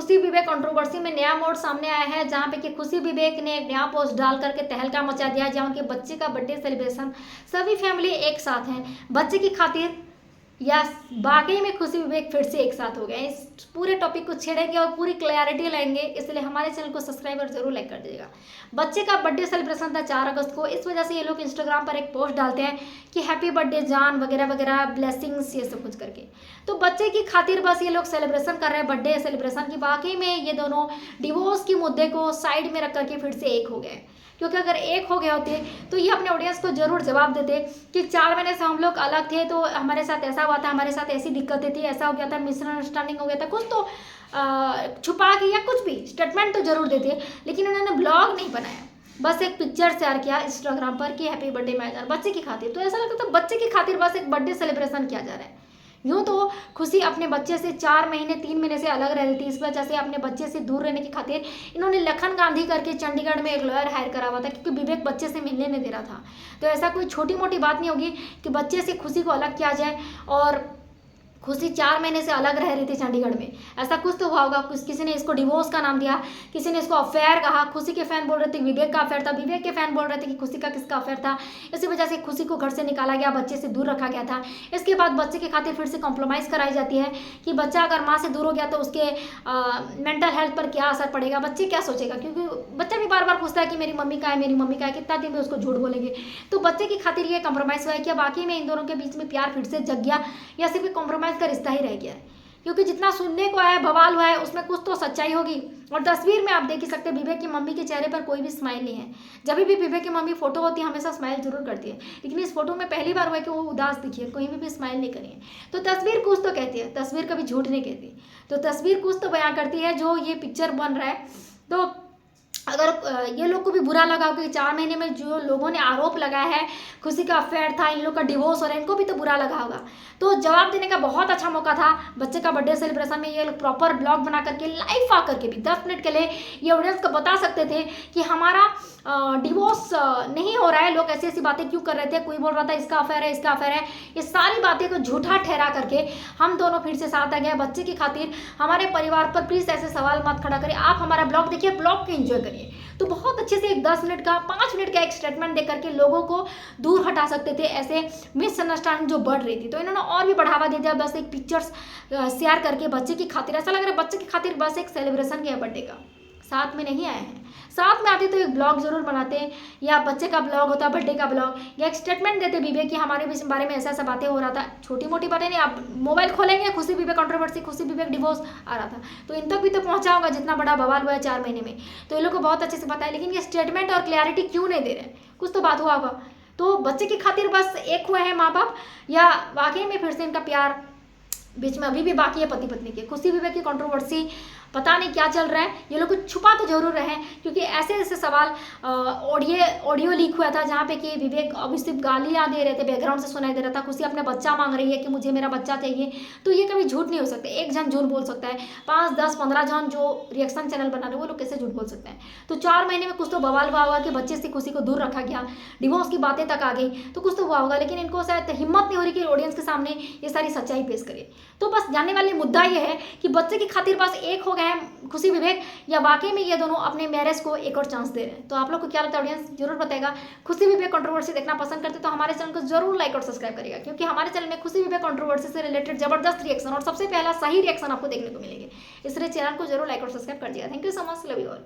खुशी विवेक कंट्रोवर्सी में नया मोड़ सामने आया है, जहां पे कि खुशी विवेक ने एक नया पोस्ट डाल करके तहलका मचा दिया, जहां उनके बच्चे का बर्थडे सेलिब्रेशन सभी फैमिली एक साथ हैं बच्चे की खातिर, या वाकई में खुशी विवेक फिर से एक साथ हो गए। इस पूरे टॉपिक को छेड़ेंगे और पूरी क्लैरिटी लेंगे, इसलिए हमारे चैनल को सब्सक्राइब और जरूर लाइक कर दीजिएगा। बच्चे का बर्थडे सेलिब्रेशन था 4 अगस्त को, इस वजह से ये लोग इंस्टाग्राम पर एक पोस्ट डालते हैं कि हैप्पी बर्थडे जान वगैरह वगैरह, ब्लेसिंग्स, ये सब कुछ करके। तो बच्चे की खातिर बस ये लोग सेलिब्रेशन कर रहे हैं बर्थडे सेलिब्रेशन की। वाकई में ये दोनों डिवोर्स की मुद्दे को साइड में रख करके फिर से एक हो गए, क्योंकि अगर एक हो गए होते तो ये अपने ऑडियंस को जरूर जवाब देते कि 4 महीने से हम लोग अलग थे, तो हमारे साथ ऐसा हुआ था, हमारे साथ ऐसी दिक्कतें थी, ऐसा हो गया था, मिसअंडरस्टैंडिंग हो गया था, कुछ तो छुपा के या कुछ भी स्टेटमेंट तो जरूर देते। लेकिन उन्होंने ब्लॉग नहीं बनाया, बस एक पिक्चर शेयर किया इंस्टाग्राम पर कि हैप्पी बर्थडे मैजान बच्चे की खातिर। तो ऐसा लगता था बच्चे की खातिर बस एक बर्थडे सेलिब्रेशन किया जा रहा है। यूँ तो खुशी अपने बच्चे से 4 महीने 3 महीने से अलग रह रही थी, इस वजह से अपने बच्चे से दूर रहने की खातिर इन्होंने लखन गांधी करके चंडीगढ़ में एक लॉयर हायर करा हुआ था, क्योंकि विवेक बच्चे से मिलने नहीं दे रहा था। तो ऐसा कोई छोटी मोटी बात नहीं होगी कि बच्चे से खुशी को अलग किया जाए। और खुशी 4 महीने से अलग रह रही थी चंडीगढ़ में, ऐसा कुछ तो हुआ होगा। किसी ने इसको डिवोर्स का नाम दिया, किसी ने इसको अफेयर कहा। खुशी के फैन बोल रहे थे विवेक का अफेयर था, विवेक के फैन बोल रहे थे कि खुशी का किसका अफेयर था। इसी वजह से खुशी को घर से निकाला गया, बच्चे से दूर रखा गया था। इसके बाद बच्चे की खातिर फिर से कॉम्प्रोमाइज़ कराई जाती है कि बच्चा अगर माँ से दूर हो गया तो उसके मेंटल हेल्थ पर क्या असर पड़ेगा, बच्चे क्या सोचेगा, क्योंकि बच्चा भी बार बार पूछता है कि मेरी मम्मी का है, मेरी मम्मी का है, कितना दिन भी उसको झूठ बोलेंगे। तो बच्चे की खातिर ये कॉम्प्रोमाइज़ हुआ है कि बाकी में इन दोनों के बीच में प्यार फिर से जग गया, या सिर्फ कॉम्प्रोमाइज़ का रिश्ता ही रह गया है। क्योंकि जितना सुनने को आया, बवाल हुआ है, उसमें कुछ तो सच्चाई होगी। और तस्वीर में आप देख ही सकते हैं विवेक की मम्मी के चेहरे पर कोई भी स्माइल नहीं है। जब भी विवेक की मम्मी फोटो होती है हमेशा स्माइल जरूर करती है, लेकिन इस फोटो में पहली बार हुआ है कि वो उदास दिखी है, कहीं भी स्माइल नहीं करी है। तो तस्वीर कुछ तो कहती है, तस्वीर कभी झूठ नहीं कहती। तो तस्वीर कुछ तो बयां करती है जो ये पिक्चर बन रहा है। तो अगर ये लोग को भी बुरा लगा कि 4 महीने में जो लोगों ने आरोप लगाया है खुशी का अफेयर था, इन लोग का डिवोर्स हो रहा है, इनको भी तो बुरा लगा होगा। तो जवाब देने का बहुत अच्छा मौका था बच्चे का बर्थडे सेलिब्रेशन में। ये लोग प्रॉपर ब्लॉग बना करके लाइव आकर के भी 10 मिनट के लिए ये ऑडियंस को बता सकते थे कि हमारा डिवोर्स नहीं हो रहा है। लोग ऐसी ऐसी बातें क्यों कर रहे थे, कोई बोल रहा था इसका अफेयर है, इसका अफेयर है, ये सारी बातें को झूठा ठहरा करके हम दोनों फिर से साथ आ गए बच्चे की खातिर। हमारे परिवार पर प्लीज़ ऐसे सवाल मत खड़ा करिए, आप हमारा ब्लॉग देखिए, ब्लॉग को एंजॉय करिए। तो बहुत अच्छे से एक 10 मिनट का 5 मिनट का एक स्टेटमेंट दे करके लोगों को दूर हटा सकते थे ऐसे मिसअंडरस्टैंडिंग जो बढ़ रही थी। तो इन्होंने और भी बढ़ावा दे दिया बस एक पिक्चर्स शेयर करके बच्चे की खातिर। ऐसा लग रहा है बच्चे की खातिर बस एक सेलिब्रेशन किया बर्थडे का, साथ में नहीं आए हैं। साथ में आते तो एक ब्लॉग जरूर बनाते, या बच्चे का ब्लॉग होता, बर्थडे का ब्लॉग, या एक स्टेटमेंट देते विवेक कि हमारे बारे में ऐसा ऐसा बातें हो रहा था। छोटी मोटी बातें नहीं, आप मोबाइल खोलेंगे खुशी विवेक कंट्रोवर्सी, खुशी विवेक डिवोर्स आ रहा था, तो इन तक भी तो पहुंचा होगा जितना बड़ा बवाल हुआ है 4 महीने में। तो इन लोग को बहुत अच्छे से पता है, लेकिन ये स्टेटमेंट और क्लैरिटी क्यों नहीं दे रहे, कुछ तो बात हुआ होगा। तो बच्चे की खातिर बस एक हुए हैं माँ बाप, या वाकई में फिर से इनका प्यार बीच में अभी भी बाकी है पति पत्नी के। खुशी विवेक की कंट्रोवर्सी पता नहीं क्या चल रहा है, ये लोग कुछ छुपा तो जरूर रहे हैं, क्योंकि ऐसे ऐसे सवाल ऑडियो लीक हुआ था जहाँ पे कि विवेक अभी सिर्फ गालियाँ दे रहे थे, बैकग्राउंड से सुनाई दे रहा था, खुशी अपना बच्चा मांग रही है कि मुझे मेरा बच्चा चाहिए। तो ये कभी झूठ नहीं हो सकता, एक जन झूठ बोल सकता है, 5, 10, 15 जन जो रिएक्शन चैनल बना रहे वो लोग कैसे झूठ बोल सकते हैं। तो 4 महीने में कुछ तो बवाल हुआ होगा कि बच्चे से खुशी को दूर रखा गया, डिवोर्स की बातें तक आ गई, तो कुछ तो हुआ होगा। लेकिन इनको शायद हिम्मत नहीं हो रही कि ऑडियंस के सामने ये सारी सच्चाई पेश करे। तो बस जानने वाली मुद्दा ये है कि बच्चे की खातिर बस एक हो गए हैं खुशी विवेक, या वाकई में ये दोनों अपने मैरिज को एक और चांस दे रहे हैं। तो आप लोग को क्या लगता है ऑडियंस जरूर बताएगा। खुशी विवेक कंट्रोवर्सी देखना पसंद करते तो हमारे चैनल को जरूर लाइक और सब्सक्राइब करेगा, क्योंकि हमारे चैनल में खुशी विवेक कंट्रोवर्सी से रिलेटेड जबरदस्त रिएक्शन और सबसे पहला सही रिएक्शन आपको देखने को मिलेंगे। इसलिए चैनल को जरूर लाइक और सब्सक्राइब कर दिया। Thank you so much, love you all.